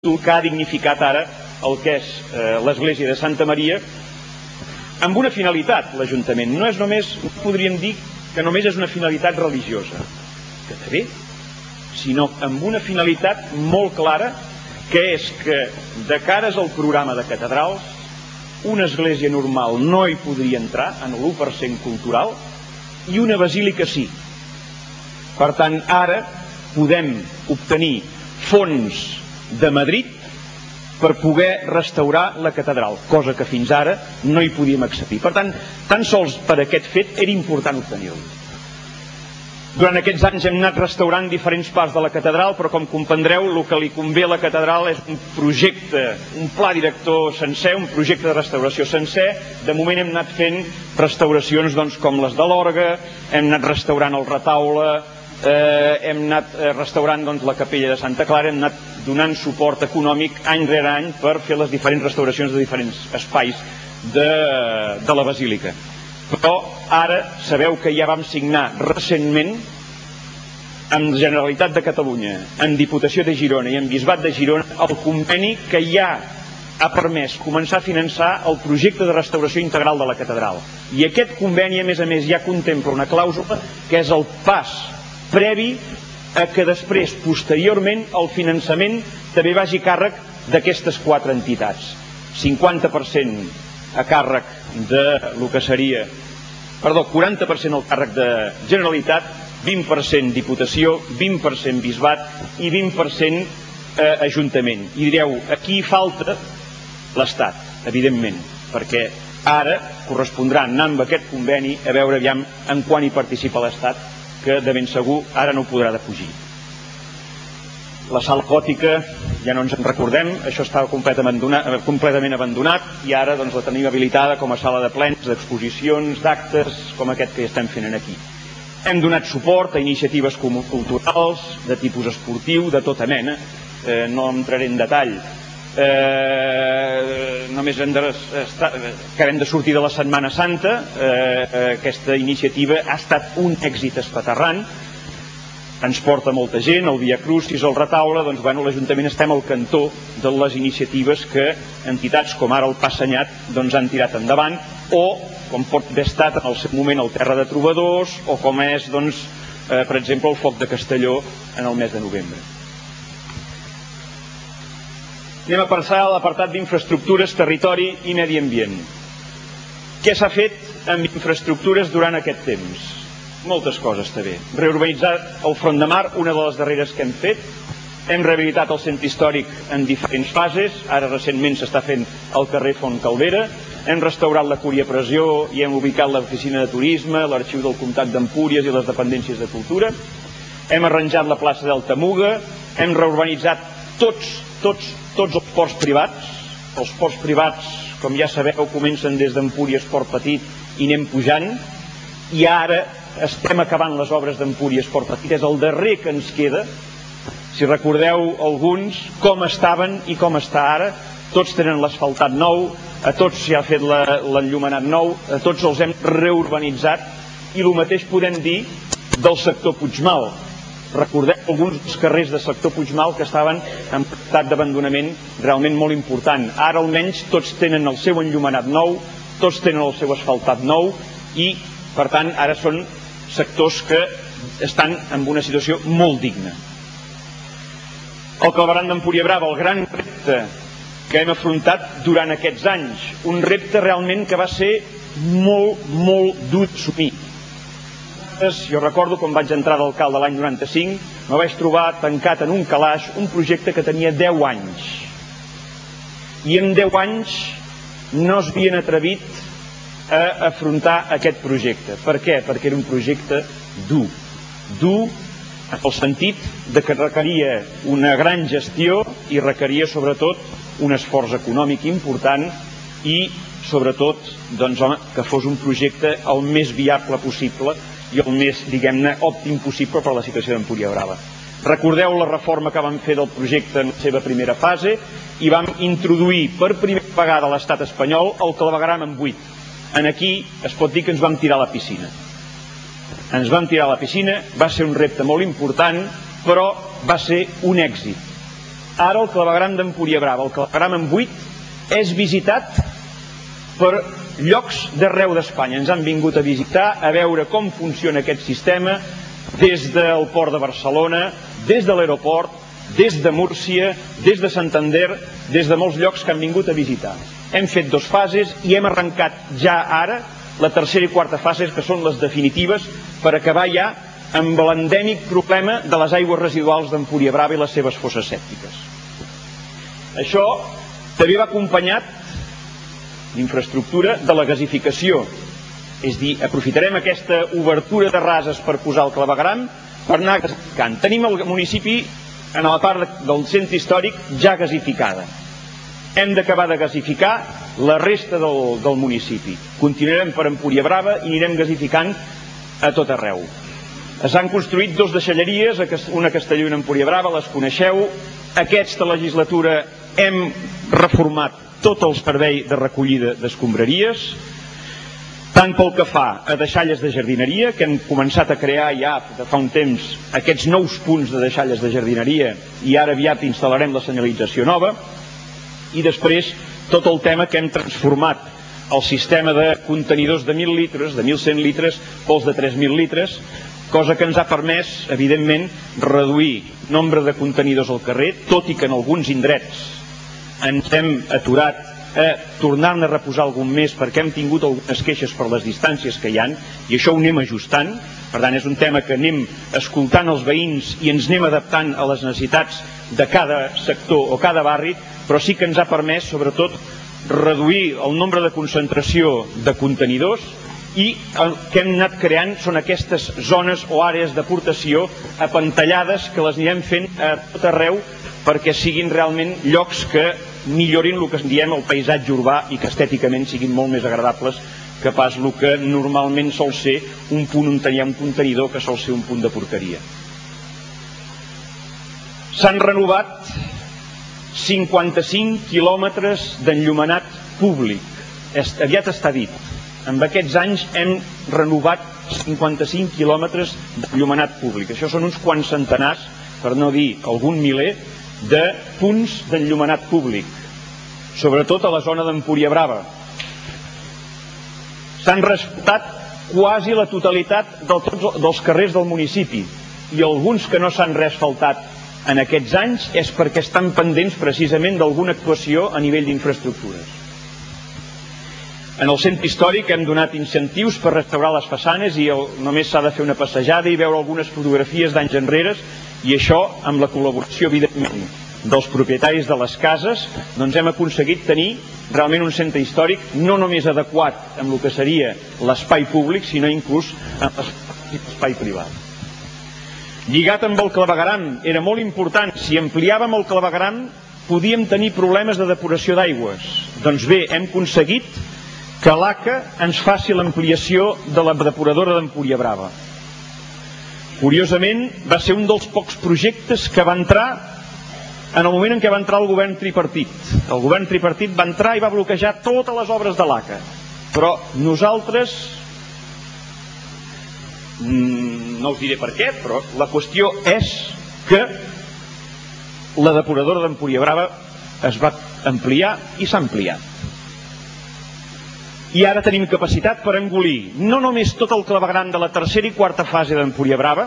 que ha dignificat ara el que és l'església de Santa Maria amb una finalitat, l'Ajuntament. No és només, podríem dir que només és una finalitat religiosa, que també, sinó amb una finalitat molt clara, que és que de cares al programa de catedrals una església normal no hi podria entrar en l'1% cultural i una basílica sí. Per tant, ara podem obtenir fons de Madrid per poder restaurar la catedral, cosa que fins ara no hi podíem accedir. Per tant, tan sols per aquest fet era important obtenir-lo. Durant aquests anys hem anat restaurant diferents parts de la catedral, però com comprendreu, el que li convé a la catedral és un projecte, un pla director sencer, un projecte de restauració sencer. De moment hem anat fent restauracions com les de l'orgue, hem anat restaurant el retaule, hem anat restaurant la capella de Santa Clara, hem anat donant suport econòmic any rere any per fer les diferents restauracions de diferents espais de la basílica. Però ara sabeu que ja vam signar recentment amb Generalitat de Catalunya, amb Diputació de Girona i amb Bisbat de Girona el conveni que ja ha permès començar a finançar el projecte de restauració integral de la catedral. I aquest conveni, a més, ja contempla una clàusula que és el pas previ a que després, posteriorment, el finançament també vagi a càrrec d'aquestes 4 entitats. 50% a càrrec de lo que seria, 40% al càrrec de Generalitat, 20% Diputació, 20% Bisbat i 20% Ajuntament. I direu, aquí falta l'Estat, evidentment, perquè ara correspondrà anar amb aquest conveni a veure aviam en quan hi participa l'Estat, que de ben segur ara no ho podrà defugir. La sala gòtica, ja no ens en recordem, això estava completament abandonat i ara la tenim habilitada com a sala de plens, d'exposicions, d'actes, com aquest que estem fent aquí. Hem donat suport a iniciatives culturals, de tipus esportiu, de tota mena, no entraré en detall. Només acabem de sortir de la Setmana Santa, aquesta iniciativa ha estat un èxit espaterrant, ens porta molta gent, el Via Crucis, el retaule, l'Ajuntament estem al cantó de les iniciatives que entitats com ara el Passenyat han tirat endavant, o com pot haver estat en el seu moment el Terra de Trobadors, o com és, per exemple, el Foc de Castelló en el mes de novembre. Anem a passar a l'apartat d'infraestructures, territori i medi ambient. Què s'ha fet amb infraestructures durant aquest temps? Moltes coses també. Reurbanitzar el Front de Mar, una de les darreres que hem fet. Hem rehabilitat el centre històric en diferents fases, ara recentment s'està fent el carrer Font Calvera. Hem restaurat la Cúria Pressió i hem ubicat l'oficina de turisme, l'arxiu del Comtat d'Empúries i les dependències de cultura. Hem arranjat la plaça d'Altamuga, hem reurbanitzat tots els ports privats. Els ports privats, com ja sabeu, comencen des d'Empúries Port Petit i anem pujant, i ara estem acabant les obres d'Empúries Port Petit, és el darrer que ens queda. Si recordeu alguns com estaven i com està ara, tots tenen l'asfaltat nou, a tots s'hi ha fet l'enllumenat nou, a tots els hem reurbanitzat, i el mateix podem dir del sector Puigmal. Recordeu alguns dels carrers del sector Puigmal que estaven en estat d'abandonament realment molt important. Ara almenys tots tenen el seu enllumenat nou, tots tenen el seu asfaltat nou i, per tant, ara són sectors que estan en una situació molt digna. El Clavegueram d'Empuriabrava, el gran repte que hem afrontat durant aquests anys, un repte realment que va ser molt dur d'assumir. Jo recordo quan vaig entrar d'alcalde l'any 95, me vaig trobar tancat en un calaix un projecte que tenia 10 anys. I en 10 anys no s'havien atrevit a afrontar aquest projecte. Per què? Perquè era un projecte dur. Dur en el sentit que requeria una gran gestió i requeria sobretot un esforç econòmic important i sobretot que fos un projecte el més viable possible i el més, diguem-ne, òptim possible per a la situació d'Empuriabrava. Recordeu la reforma que vam fer del projecte en la seva primera fase i vam introduir per primera vegada a l'estat espanyol el clavegueram en buit. Aquí es pot dir que ens vam tirar a la piscina. Ens vam tirar a la piscina, va ser un repte molt important, però va ser un èxit. Ara el clavegueram d'Empuriabrava, el clavegueram en 8, és visitat per llocs d'arreu d'Espanya. Ens han vingut a visitar, a veure com funciona aquest sistema, des del port de Barcelona, des de l'aeroport, des de Múrcia, des de Santander, des de molts llocs que han vingut a visitar. Hem fet 2 fases i hem arrencat ja ara la tercera i quarta fases, que són les definitives, per acabar ja amb l'endèmic problema de les aigües residuals d'Empuriabrava i les seves fosses sèptiques. Això també va acompanyat d'infraestructura de la gasificació, és a dir, aprofitarem aquesta obertura de rases per posar el clavegueram per anar gasificant. Tenim el municipi en la part del centre històric ja gasificada. Hem d'acabar de gasificar la resta del municipi. Continuarem per Empuriabrava i anirem gasificant a tot arreu. S'han construït 2 deixalleries, una a Castelló i una a Empuriabrava, les coneixeu. Aquesta legislatura hem reformat tot el servei de recollida d'escombraries, tant pel que fa a deixalles de jardineria, que hem començat a crear ja de fa un temps aquests nous punts de deixalles de jardineria i ara aviat instal·larem la senyalització nova, i després tot el tema que hem transformat el sistema de contenidors de 1.000 litres, de 1.100 litres, pels de 3.000 litres, cosa que ens ha permès, evidentment, reduir nombre de contenidors al carrer, tot i que en alguns indrets ens hem aturat a tornar-ne a reposar algun més perquè hem tingut algunes queixes per les distàncies que hi ha, i això ho anem ajustant. Per tant, és un tema que anem escoltant els veïns i ens anem adaptant a les necessitats de cada sector o cada barri, però sí que ens ha permès, sobretot, reduir el nombre de concentració de contenidors, i el que hem anat creant són aquestes zones o àrees d'aportació apantallades que les anirem fent a tot arreu perquè siguin realment llocs que millorin el que en diem el paisatge urbà i que estèticament siguin molt més agradables que pas el que normalment sol ser un punt on hi ha un contenidor que sol ser un punt de porqueria. S'han renovat 55 quilòmetres d'enllumenat públic. Aviat està dit. En aquests anys hem renovat 55 quilòmetres d'enllumenat públic. Això són uns quants centenars, per no dir algun miler, de punts d'enllumenat públic, sobretot a la zona d'Empuriabrava. S'han respectat quasi la totalitat dels carrers del municipi, i alguns que no s'han reasfaltat en aquests anys és perquè estan pendents precisament d'alguna actuació a nivell d'infraestructures. En el centre històric hem donat incentius per restaurar les façanes i només s'ha de fer una passejada i veure algunes fotografies d'anys enrere, i això, amb la col·laboració, evidentment, dels propietaris de les cases, doncs hem aconseguit tenir realment un centre històric no només adequat amb el que seria l'espai públic, sinó inclús amb l'espai privat. Lligat amb el clavegueram, era molt important, si ampliàvem el clavegueram podíem tenir problemes de depuració d'aigües. Doncs bé, hem aconseguit que l'ACA ens faci l'ampliació de la depuradora d'Empuriabrava. Curiosament, va ser un dels pocs projectes que va entrar en el moment en què va entrar el govern tripartit. El govern tripartit va entrar i va bloquejar totes les obres de l'ACA. Però nosaltres, no us diré per què, però la qüestió és que la depuradora d'Empuriabrava es va ampliar i s'ha ampliat. I ara tenim capacitat per engolir no només tot el clavegueram de la tercera i quarta fase d'Empuriabrava,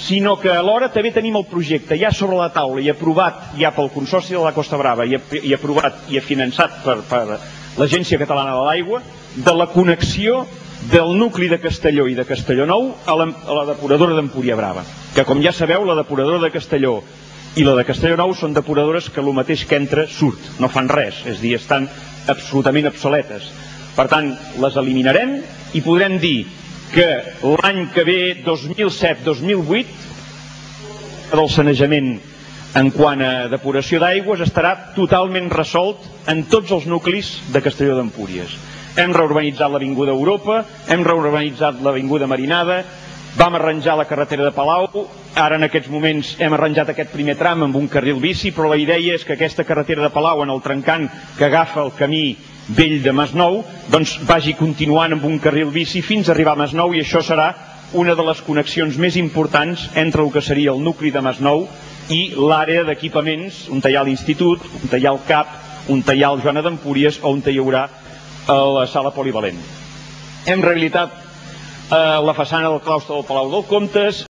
sinó que alhora també tenim el projecte ja sobre la taula i aprovat ja pel Consorci de la Costa Brava i aprovat i finançat per l'Agència Catalana de l'Aigua, de la connexió del nucli de Castelló i de Castellonou a la depuradora d'Empuriabrava, que com ja sabeu la depuradora de Castelló i la de Castellonou són depuradores que el mateix que entra surt, no fan res, és a dir, estan absolutament obsoletes. Per tant, les eliminarem i podrem dir que l'any que ve, 2007-2008, el sanejament en quant a depuració d'aigües estarà totalment resolt en tots els nuclis de Castelló d'Empúries. Hem reurbanitzat l'Avinguda Europa, hem reurbanitzat l'Avinguda Marinada, vam arranjar la carretera de Palau, ara en aquests moments hem arranjat aquest primer tram amb un carril bici, però la idea és que aquesta carretera de Palau, en el trencant que agafa el camí vell de Masnou, doncs vagi continuant amb un carril bici fins a arribar a Masnou, i això serà una de les connexions més importants entre el que seria el nucli de Masnou i l'àrea d'equipaments, on hi ha l'Institut, on hi ha el CAP, on hi ha el Joana d'Empúries o on hi haurà la sala polivalent. Hem rehabilitat la façana del claustre del Palau del Comtes,